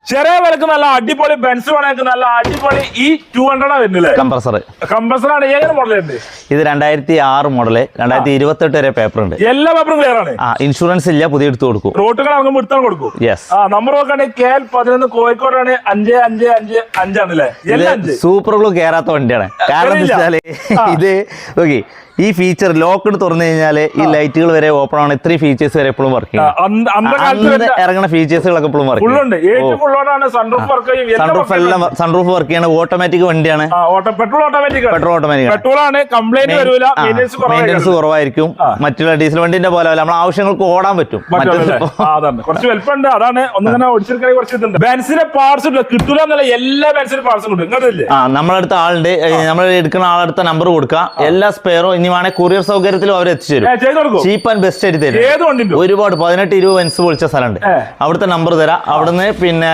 ചെറിയ വിലക്ക് നല്ല അടിപൊളി ബെൻസ് വേണമെങ്കിൽ നല്ല അടിപൊളി ഈ 200 വരുന്നില്ലേ കംപ്രസറാണ്. ഏത് മോഡലുണ്ട് ഇത്? 2006 മോഡല്, 2028 വരെ പേപ്പർ ഉണ്ട്. എല്ലാ പേപ്പറും ക്ലിയർ ആണ്. ഇൻഷുറൻസ് ഇല്ല, പുതിയ എടുത്തു കൊടുക്കും. റോട്ടുകൾ ഇറങ്ങുമ്പോൾ എടുത്താൽ കൊടുക്കും. നമ്പർ നോക്കുകയാണെങ്കിൽ KL11 കോഴിക്കോടാണ് 5555 ആണല്ലേ. സൂപ്പർ ഗ്ലൂ കയറാത്ത വണ്ടിയാണ്. കാരണം എന്താ വെച്ചാല് ഇത് ഓക്കെ, ഈ ഫീച്ചർ ലോക്ക് തുറന്നു കഴിഞ്ഞാൽ ഈ ലൈറ്റുകൾ വരെ ഓപ്പൺ ആണ്. ഇത്രയും ഫീച്ചേഴ്സ് വരെ എപ്പോഴും വർക്ക് ചെയ്യും. ഇറങ്ങുന്ന ഫീച്ചേഴ്സുകളൊക്കെ എപ്പോഴും വർക്ക് ചെയ്യും. സൺറൂഫ് വർക്ക് ചെയ്യണ ഓട്ടോമാറ്റിക് വണ്ടിയാണ്. പെട്രോൾ ഓട്ടോമാറ്റിക് മെയിൻ്റെനൻസ് കുറവായിരിക്കും. മറ്റുള്ള ഡീസൽ വണ്ടിന്റെ പോലെ നമ്മൾ ആവശ്യങ്ങൾക്ക് ഓടാൻ പറ്റും. കുറച്ച് വലുപ്പമുണ്ട്. അതാണ് ഒന്നിങ്ങനെ ഓടിച്ചെടുക്കാൻ കുറച്ച് ബെൻസിന്റെ പാർട്സ് കിട്ടൂല എന്നല്ല, എല്ലാ ബെൻസിന്റെ പാർട്സും കിട്ടും. നമ്മളടുത്ത ആളുടെ നമ്മൾ എടുക്കുന്ന ആളടുത്ത നമ്പർ കൊടുക്കുക. എല്ലാ സ്പെയറും ഇനി വേണേ കൊറിയർ സൗകര്യത്തിലും അവർ എത്തിച്ചു തരും. ചീപ്പ് ആൻഡ് ബെസ്റ്റ് ആയിട്ട് തരും. ഒരുപാട് 18-20 ബെൻസ് പൊളിച്ച സ്ഥലമുണ്ട്. അവിടുത്തെ നമ്പർ തരാം. അവിടുന്ന് പിന്നെ